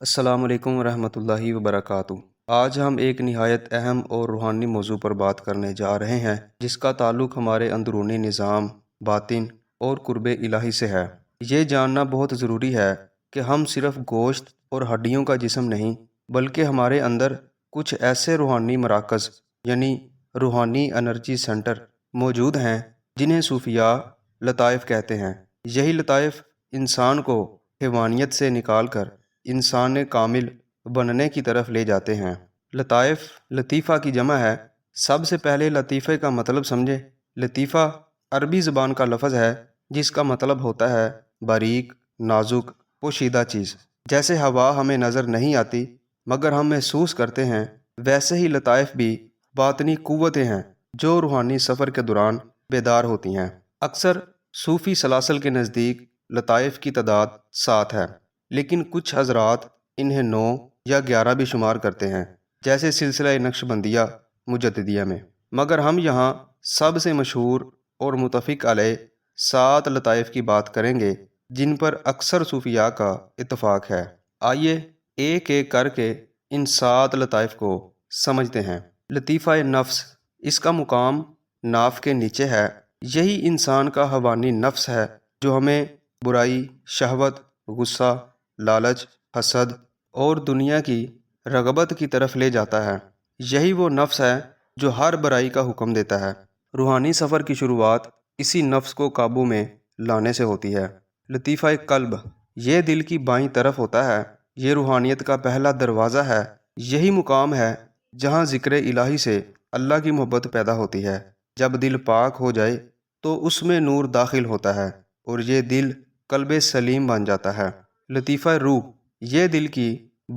السلام علیکم ورحمۃ اللہ وبرکاتہ۔ آج ہم ایک نہایت اہم اور روحانی موضوع پر بات کرنے جا رہے ہیں جس کا تعلق ہمارے اندرونی نظام، باطن اور قرب الہی سے ہے۔ یہ جاننا بہت ضروری ہے کہ ہم صرف گوشت اور ہڈیوں کا جسم نہیں بلکہ ہمارے اندر کچھ ایسے روحانی مراکز یعنی روحانی انرجی سینٹر موجود ہیں جنہیں صوفیاء لطائف کہتے ہیں۔ یہی لطائف انسان کو حیوانیت سے نکال کر انسان کامل بننے کی طرف لے جاتے ہیں۔ لطائف لطیفہ کی جمع ہے۔ سب سے پہلے لطیفے کا مطلب سمجھے۔ لطیفہ عربی زبان کا لفظ ہے جس کا مطلب ہوتا ہے باریک، نازک، پوشیدہ چیز۔ جیسے ہوا ہمیں نظر نہیں آتی مگر ہم محسوس کرتے ہیں، ویسے ہی لطائف بھی باطنی قوتیں ہیں جو روحانی سفر کے دوران بیدار ہوتی ہیں۔ اکثر صوفی سلاسل کے نزدیک لطائف کی تعداد 7 ہے، لیکن کچھ حضرات انہیں 9 یا 11 بھی شمار کرتے ہیں، جیسے سلسلہ نقش بندیہ مجددیہ میں۔ مگر ہم یہاں سب سے مشہور اور متفق علیہ 7 لطائف کی بات کریں گے جن پر اکثر صوفیاء کا اتفاق ہے۔ آئیے ایک ایک کر کے ان 7 لطائف کو سمجھتے ہیں۔ لطیفہ نفس، اس کا مقام ناف کے نیچے ہے۔ یہی انسان کا حیوانی نفس ہے جو ہمیں برائی، شہوت، غصہ، لالچ، حسد اور دنیا کی رغبت کی طرف لے جاتا ہے۔ یہی وہ نفس ہے جو ہر برائی کا حکم دیتا ہے۔ روحانی سفر کی شروعات اسی نفس کو قابو میں لانے سے ہوتی ہے۔ لطیفہ قلب، یہ دل کی بائیں طرف ہوتا ہے۔ یہ روحانیت کا پہلا دروازہ ہے۔ یہی مقام ہے جہاں ذکر الہی سے اللہ کی محبت پیدا ہوتی ہے۔ جب دل پاک ہو جائے تو اس میں نور داخل ہوتا ہے اور یہ دل قلب سلیم بن جاتا ہے۔ لطیفہ روح، یہ دل کی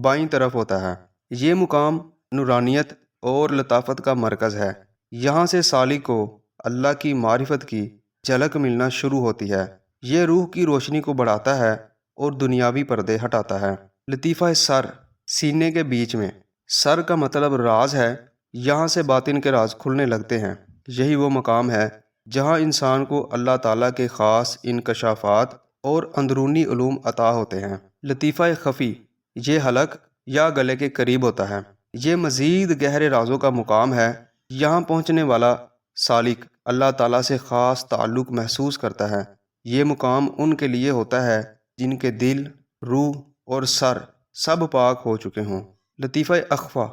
بائیں طرف ہوتا ہے۔ یہ مقام نورانیت اور لطافت کا مرکز ہے۔ یہاں سے سالک کو اللہ کی معرفت کی جھلک ملنا شروع ہوتی ہے۔ یہ روح کی روشنی کو بڑھاتا ہے اور دنیاوی پردے ہٹاتا ہے۔ لطیفہ سر، سینے کے بیچ میں۔ سر کا مطلب راز ہے۔ یہاں سے باطن کے راز کھلنے لگتے ہیں۔ یہی وہ مقام ہے جہاں انسان کو اللہ تعالیٰ کے خاص انکشافات اور اندرونی علوم عطا ہوتے ہیں۔ لطیفہ خفی، یہ حلق یا گلے کے قریب ہوتا ہے۔ یہ مزید گہرے رازوں کا مقام ہے۔ یہاں پہنچنے والا سالک اللہ تعالیٰ سے خاص تعلق محسوس کرتا ہے۔ یہ مقام ان کے لیے ہوتا ہے جن کے دل، روح اور سر سب پاک ہو چکے ہوں۔ لطیفہ اخفا،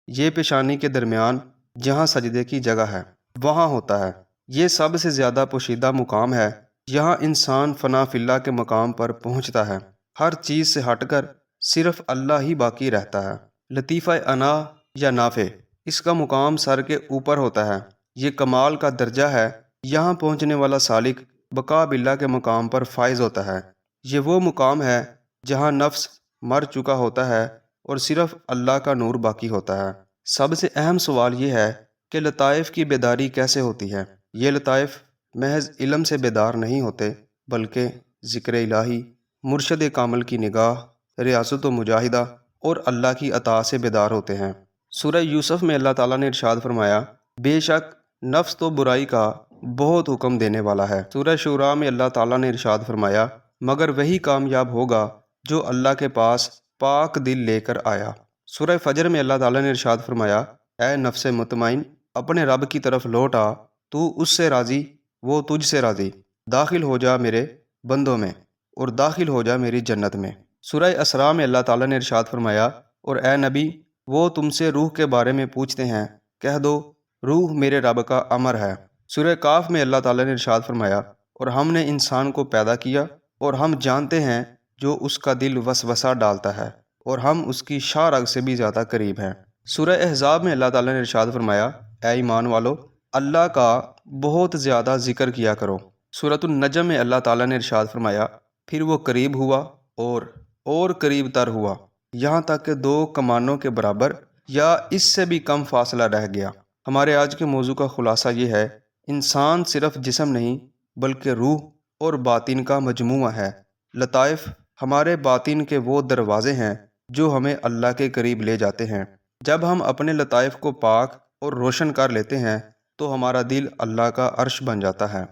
یہ پیشانی کے درمیان جہاں سجدے کی جگہ ہے وہاں ہوتا ہے۔ یہ سب سے زیادہ پوشیدہ مقام ہے۔ یہاں انسان فنا فی اللہ کے مقام پر پہنچتا ہے۔ ہر چیز سے ہٹ کر صرف اللہ ہی باقی رہتا ہے۔ لطیفہ انا یا نافع، اس کا مقام سر کے اوپر ہوتا ہے۔ یہ کمال کا درجہ ہے۔ یہاں پہنچنے والا سالک بقا باللہ کے مقام پر فائز ہوتا ہے۔ یہ وہ مقام ہے جہاں نفس مر چکا ہوتا ہے اور صرف اللہ کا نور باقی ہوتا ہے۔ سب سے اہم سوال یہ ہے کہ لطائف کی بیداری کیسے ہوتی ہے؟ یہ لطائف محض علم سے بیدار نہیں ہوتے بلکہ ذکر الہی، مرشد کامل کی نگاہ، ریاضت و مجاہدہ اور اللہ کی عطا سے بیدار ہوتے ہیں۔ سورہ یوسف میں اللہ تعالیٰ نے ارشاد فرمایا، بے شک نفس تو برائی کا بہت حکم دینے والا ہے۔ سورہ شعراء میں اللہ تعالیٰ نے ارشاد فرمایا، مگر وہی کامیاب ہوگا جو اللہ کے پاس پاک دل لے کر آیا۔ سورہ فجر میں اللہ تعالیٰ نے ارشاد فرمایا، اے نفس مطمئن، اپنے رب کی طرف لوٹ آ، تو اس سے راضی، وہ تجھ سے راضی، داخل ہو جا میرے بندوں میں اور داخل ہو جا میری جنت میں۔ سورہ اسراء میں اللہ تعالیٰ نے ارشاد فرمایا، اور اے نبی، وہ تم سے روح کے بارے میں پوچھتے ہیں، کہہ دو روح میرے رب کا امر ہے۔ سورہ کاف میں اللہ تعالیٰ نے ارشاد فرمایا، اور ہم نے انسان کو پیدا کیا اور ہم جانتے ہیں جو اس کا دل وسوسہ ڈالتا ہے اور ہم اس کی شاہ رگ سے بھی زیادہ قریب ہیں۔ سورہ احزاب میں اللہ تعالیٰ نے ارشاد فرمایا، اے ایمان والو، اللہ کا بہت زیادہ ذکر کیا کرو۔ سورۃ النجم میں اللہ تعالیٰ نے ارشاد فرمایا، پھر وہ قریب ہوا اور قریب تر ہوا، یہاں تک کہ 2 کمانوں کے برابر یا اس سے بھی کم فاصلہ رہ گیا۔ ہمارے آج کے موضوع کا خلاصہ یہ ہے، انسان صرف جسم نہیں بلکہ روح اور باطن کا مجموعہ ہے۔ لطائف ہمارے باطن کے وہ دروازے ہیں جو ہمیں اللہ کے قریب لے جاتے ہیں۔ جب ہم اپنے لطائف کو پاک اور روشن کر لیتے ہیں تو ہمارا دل اللہ کا عرش بن جاتا ہے۔